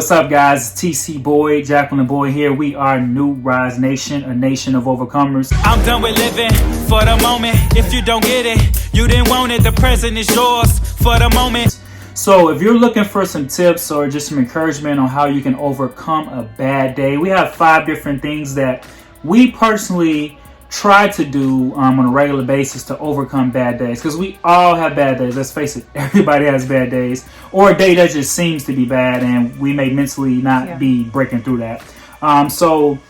What's up, guys? It's TC Boy, Jacqueline Boy here. We are New Rise Nation, a nation of overcomers. I'm done with living for the moment. If you don't get it, you didn't want it. The present is yours for the moment. So if you're looking for some tips or just some encouragement on how you can overcome a bad day, we have 5 different things that we personally try to do on a regular basis to overcome bad days, because we all have bad days. Let's face it, everybody has bad days, or a day that just seems to be bad and we may mentally not be breaking through that. So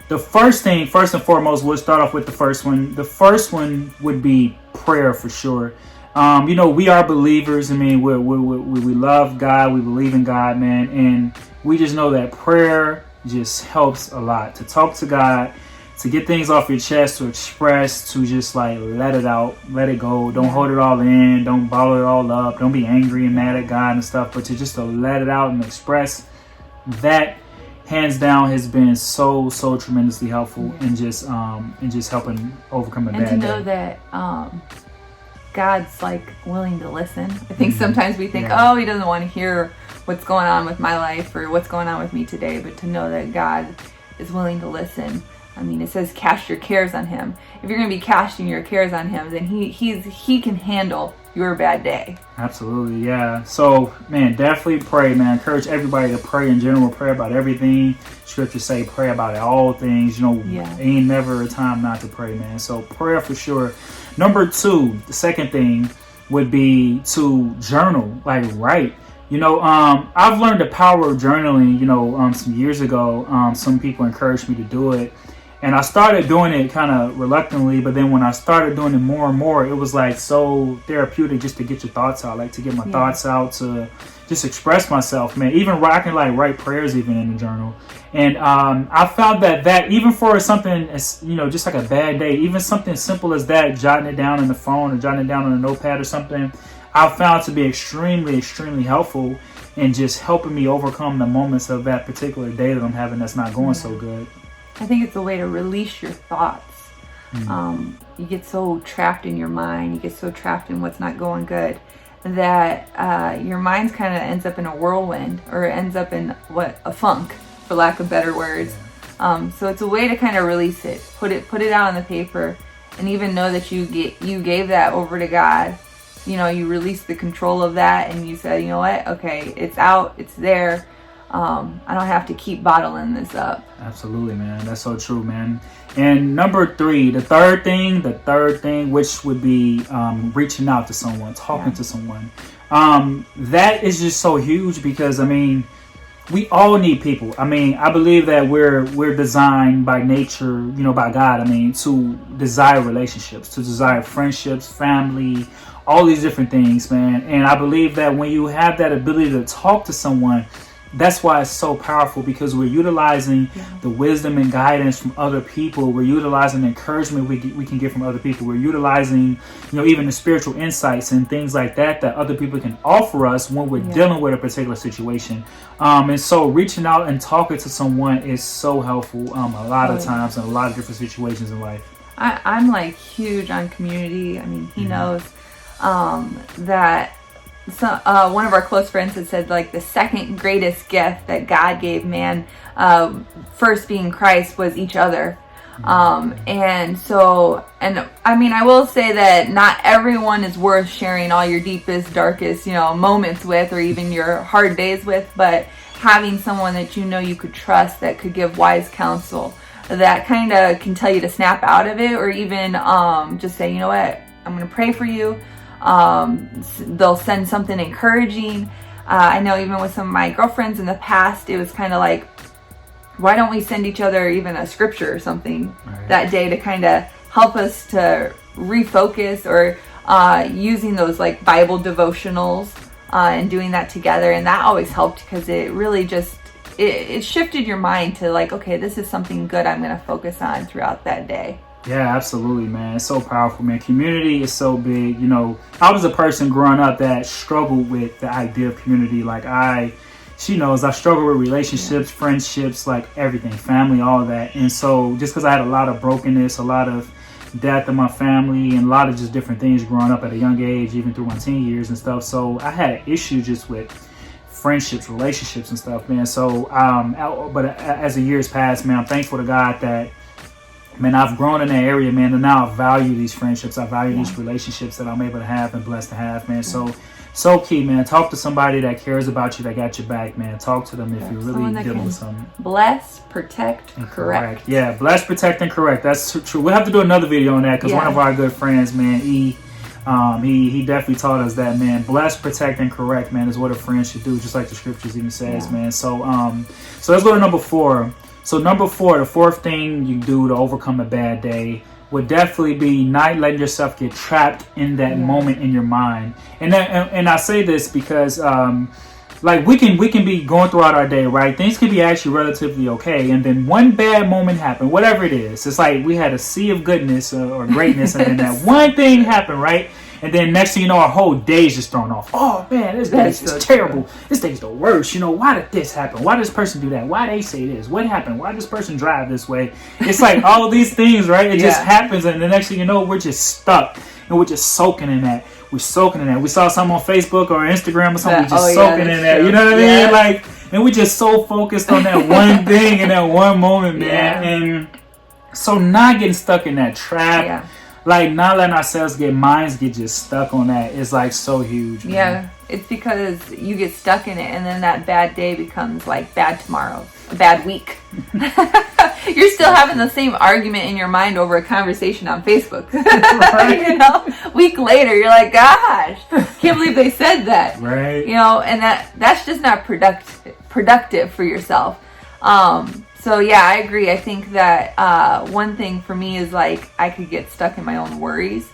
the first and foremost, we'll start off with the first one. The first one would be prayer, for sure. We are believers. I mean, we love God, we believe in God, man, and we just know that prayer just helps a lot. To talk to God, to get things off your chest, to express, to just like let it out, let it go. Don't hold it all in. Don't bottle it all up. Don't be angry and mad at God and stuff, but to let it out and express. That hands down has been so tremendously helpful in just helping overcome a bad day. And to know that God's like willing to listen. I think sometimes we think, oh, he doesn't want to hear what's going on with my life or what's going on with me today, but to know that God is willing to listen. I mean, it says cast your cares on him. If you're going to be casting your cares on him, then he can handle your bad day. Absolutely, yeah. So, man, definitely pray, man. Encourage everybody to pray in general. Pray about everything. Scripture say pray about all things. Ain't never a time not to pray, man. So prayer for sure. Number 2, the second thing would be to journal, like write. I've learned the power of journaling, some years ago. Some people encouraged me to do it. And I started doing it kind of reluctantly, but then when I started doing it more and more, it was like so therapeutic just to get your thoughts out, like to get my thoughts out, to just express myself, man. Even I can like write prayers even in the journal. And I found that even for something, just like a bad day, even something simple as that, jotting it down on the phone or jotting it down on a notepad or something, I've found to be extremely helpful in just helping me overcome the moments of that particular day that I'm having that's not going so good. I think it's a way to release your thoughts. You get so trapped in your mind, you get so trapped in what's not going good, that your mind kind of ends up in a whirlwind, or ends up in a funk, for lack of better words. So it's a way to kind of release it, put it out on the paper, and even know that you gave that over to God. You release the control of that, and you said, you know what? Okay, it's out, it's there. I don't have to keep bottling this up. Absolutely, man. That's so true, man. And number 3, the third thing, which would be reaching out to someone, talking to someone. That is just so huge because, we all need people. I believe that we're designed by nature, by God, to desire relationships, to desire friendships, family, all these different things, man. And I believe that when you have that ability to talk to someone, that's why it's so powerful, because we're utilizing the wisdom and guidance from other people. We're utilizing the encouragement we can get from other people. We're utilizing, even the spiritual insights and things like that other people can offer us when we're dealing with a particular situation. And so reaching out and talking to someone is so helpful a lot of times in a lot of different situations in life. I'm like huge on community. He knows that. So one of our close friends had said, like, the second greatest gift that God gave man, first being Christ, was each other. I will say that not everyone is worth sharing all your deepest, darkest, moments with, or even your hard days with, but having someone that you could trust, that could give wise counsel, that kind of can tell you to snap out of it, or even just say, you know what, I'm going to pray for you. They'll send something encouraging. I know even with some of my girlfriends in the past, it was kind of like, why don't we send each other even a scripture or something that day to kind of help us to refocus, or using those like Bible devotionals and doing that together. And that always helped, because it really just it shifted your mind to like, okay, this is something good I'm going to focus on throughout that day. Yeah, absolutely, man. It's so powerful, man. Community is so big. I was a person growing up that struggled with the idea of community. Like she knows I struggle with relationships, friendships, like everything, family, all of that. And so just because I had a lot of brokenness, a lot of death in my family, and a lot of just different things growing up at a young age, even through my teen years and stuff. So I had an issue just with friendships, relationships, and stuff, man. So, but as the years pass, man, I'm thankful to God that, man, I've grown in that area, man, and now I value these friendships. I value these relationships that I'm able to have and blessed to have, man. So key, man. Talk to somebody that cares about you, that got your back, man. Talk to them if you're really dealing with something. Bless, protect, and correct. Yeah, bless, protect, and correct. That's true. We'll have to do another video on that because one of our good friends, man, he definitely taught us that, man. Bless, protect, and correct, man, is what a friend should do, just like the scriptures even says, man. So let's go to number 4. So number 4, the fourth thing you do to overcome a bad day would definitely be not letting yourself get trapped in that moment in your mind. And I say this because like we can be going throughout our day, right? Things can be actually relatively okay, and then one bad moment happened, whatever it is. It's like we had a sea of goodness or greatness, and then that one thing happened, right? And then next thing you know, our whole day's just thrown off. Oh man, this day's just terrible. This day's the worst. You know, why did this happen? Why did this person do that? Why they say this? What happened? Why did this person drive this way? It's like all of these things, right? It just happens, and the next thing you know, we're just stuck, and we're just soaking in that. We're soaking in that. We saw something on Facebook or Instagram or something. We're just soaking in that. True. You know what I mean? Like, and we're just so focused on that one thing in that one moment, man. And so not getting stuck in that trap. Like, not letting ourselves minds get just stuck on that is like so huge, man. Yeah, it's because you get stuck in it, and then that bad day becomes like bad tomorrow, a bad week. You're still having the same argument in your mind over a conversation on Facebook. Right. You know, week later, you're like, gosh, can't believe they said that. Right. You know, and that's just not productive for yourself. So yeah, I agree. I think that one thing for me is like I could get stuck in my own worries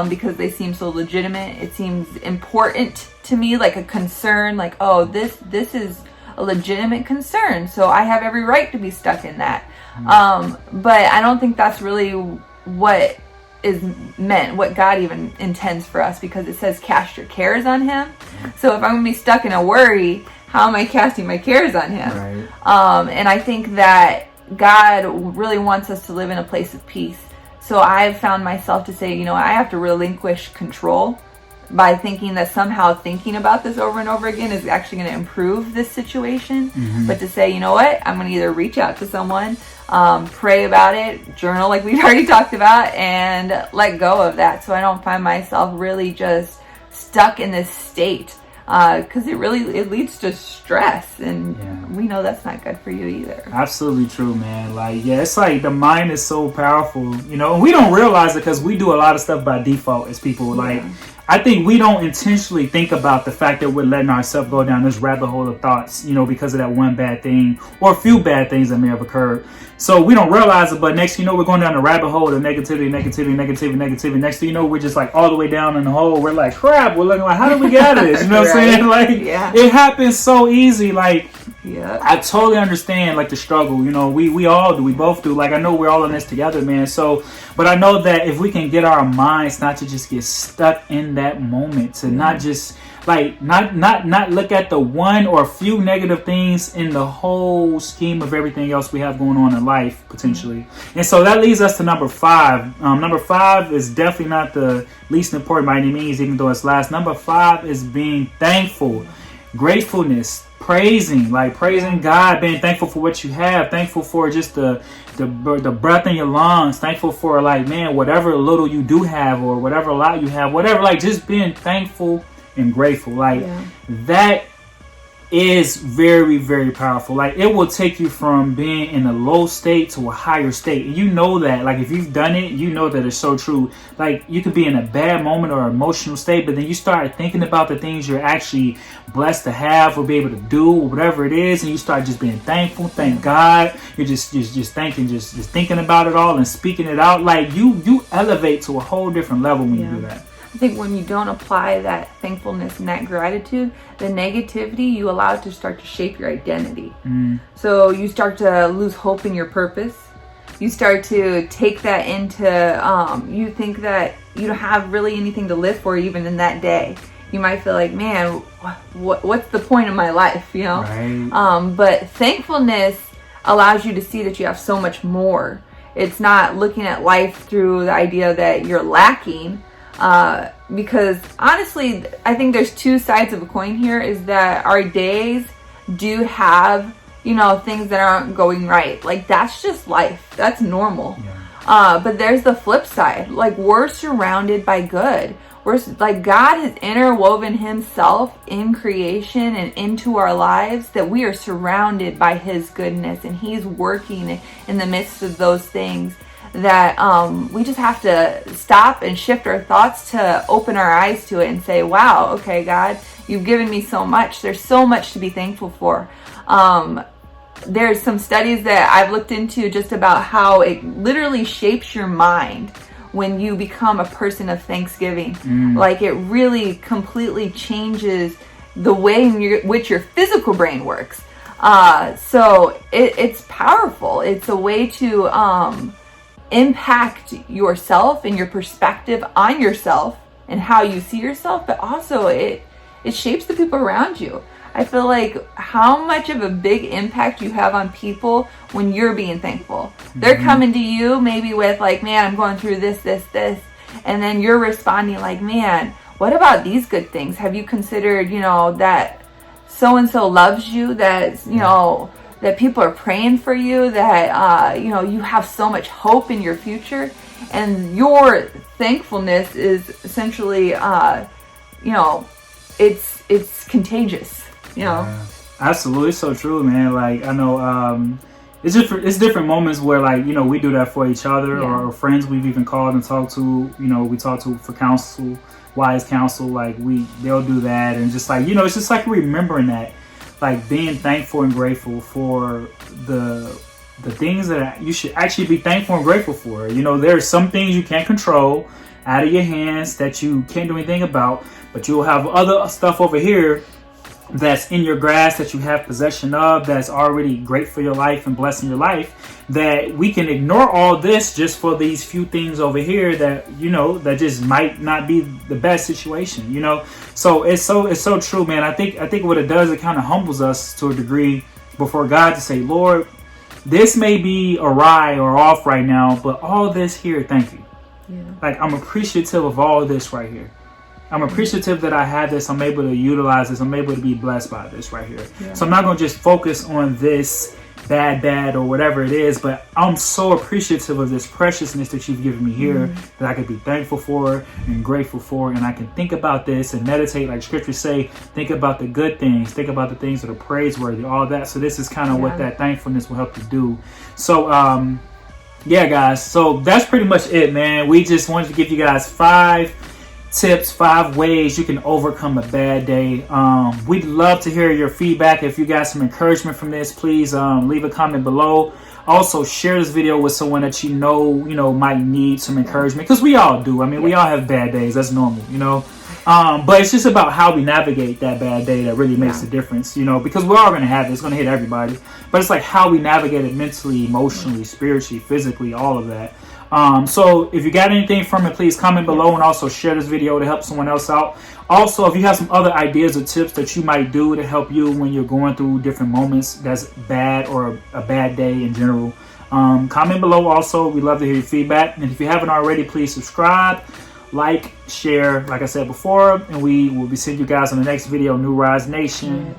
because they seem so legitimate. It seems important to me, like a concern, like, oh, this is a legitimate concern, so I have every right to be stuck in that. But I don't think that's really what is meant, what God even intends for us, because it says cast your cares on him. So if I'm going to be stuck in a worry, how am I casting my cares on him? Right. And I think that God really wants us to live in a place of peace. So I've found myself to say, you know, I have to relinquish control by thinking that somehow thinking about this over and over again is actually going to improve this situation. But to say, you know what, I'm going to either reach out to someone, pray about it, journal like we've already talked about, and let go of that, so I don't find myself really just stuck in this state, because it leads to stress, and we know that's not good for you either. Absolutely true, man. Like, it's like the mind is so powerful, you know, and we don't realize it because we do a lot of stuff by default as people. Like, I think we don't intentionally think about the fact that we're letting ourselves go down this rabbit hole of thoughts, you know, because of that one bad thing or a few bad things that may have occurred. So we don't realize it, but next thing you know, we're going down the rabbit hole of negativity. Next thing you know, we're just like all the way down in the hole. We're like, crap, we're looking like, how did we get out of this? You know what I'm saying? Like, it happens so easy. Like, I totally understand, like, the struggle. You know, we all do. We both do. Like, I know we're all in this together, man. So, but I know that if we can get our minds not to just get stuck in that moment, to not just, like, not look at the one or a few negative things in the whole scheme of everything else we have going on in life, potentially. And so that leads us to number 5. Number 5 is definitely not the least important by any means, even though it's last. Number 5 is being thankful, gratefulness, praising God, being thankful for what you have, thankful for just the breath in your lungs, thankful for, like, man, whatever little you do have or whatever lot you have, whatever, like, just being thankful and grateful. Like, that is very, very powerful. Like, it will take you from being in a low state to a higher state. And you know that, like, if you've done it, you know that it's so true. Like, you could be in a bad moment or emotional state, but then you start thinking about the things you're actually blessed to have or be able to do, or whatever it is, and you start just being thankful. Thank God. You're just thinking, just thinking about it all and speaking it out. Like, you elevate to a whole different level when you do that. I think when you don't apply that thankfulness and that gratitude, the negativity, you allow it to start to shape your identity. So you start to lose hope in your purpose. You start to take that into, you think that you don't have really anything to live for even in that day. You might feel like, man, what's the point of my life, you know? Right. But thankfulness allows you to see that you have so much more. It's not looking at life through the idea that you're lacking, Because honestly, I think there's two sides of a coin here, is that our days do have, you know, things that aren't going right. Like, that's just life. That's normal. Yeah. But there's the flip side. Like, we're surrounded by good. We're like, God has interwoven himself in creation and into our lives, that we are surrounded by his goodness, and he's working in the midst of those things, that we just have to stop and shift our thoughts to open our eyes to it and say, wow, okay, God, you've given me so much. There's so much to be thankful for. There's some studies that I've looked into just about how it literally shapes your mind when you become a person of thanksgiving. Like, it really completely changes the way in which your physical brain works. So it's powerful. It's a way to impact yourself and your perspective on yourself and how you see yourself, but also it shapes the people around you. I feel like how much of a big impact you have on people when you're being thankful. They're coming to you maybe with like, man, I'm going through this. And then you're responding like, man, what about these good things? Have you considered, you know, that so-and-so loves you, that, you know, that people are praying for you, that, you know, you have so much hope in your future. And your thankfulness is essentially, you know, it's contagious. You know? Yeah, absolutely, so true, man. Like, I know it's different moments where, like, you know, we do that for each other, or friends we've even called and talked to. You know, we talk to for counsel, wise counsel. Like, they'll do that, and just like, you know, it's just like remembering that, like, being thankful and grateful for the things that you should actually be thankful and grateful for. You know, there's some things you can't control out of your hands that you can't do anything about, but you'll have other stuff over here that's in your grasp, that you have possession of, that's already great for your life and blessing your life, that we can ignore all this just for these few things over here that, you know, that just might not be the best situation, you know. So it's so true, man. I think what it does, it kind of humbles us to a degree before God, to say, Lord, this may be awry or off right now, but all this here, thank you. Like, I'm appreciative of all this right here. I'm appreciative that I have this. I'm able to utilize this. I'm able to be blessed by this right here. So I'm not going to just focus on this bad or whatever it is, but I'm so appreciative of this preciousness that you've given me here, that I can be thankful for and grateful for, and I can think about this and meditate, like scriptures say, think about the good things, think about the things that are praiseworthy, all that. So this is kind of what that thankfulness will help you do. So yeah, guys, so that's pretty much it, man. We just wanted to give you guys 5 tips, 5 ways you can overcome a bad day. We'd love to hear your feedback. If you got some encouragement from this, please leave a comment below. Also, share this video with someone that you know might need some encouragement, because we all do. I mean, we all have bad days. That's normal, you know. But it's just about how we navigate that bad day that really makes a difference, you know, because we're all going to have it. It's going to hit everybody. But it's like how we navigate it mentally, emotionally, spiritually, physically, all of that. So if you got anything from it, please comment below, and also share this video to help someone else out. Also, if you have some other ideas or tips that you might do to help you when you're going through different moments that's bad, or a bad day in general, comment below. Also, we'd love to hear your feedback. And if you haven't already, please subscribe, like, share, like I said before, and we will be seeing you guys on the next video. New Rise Nation.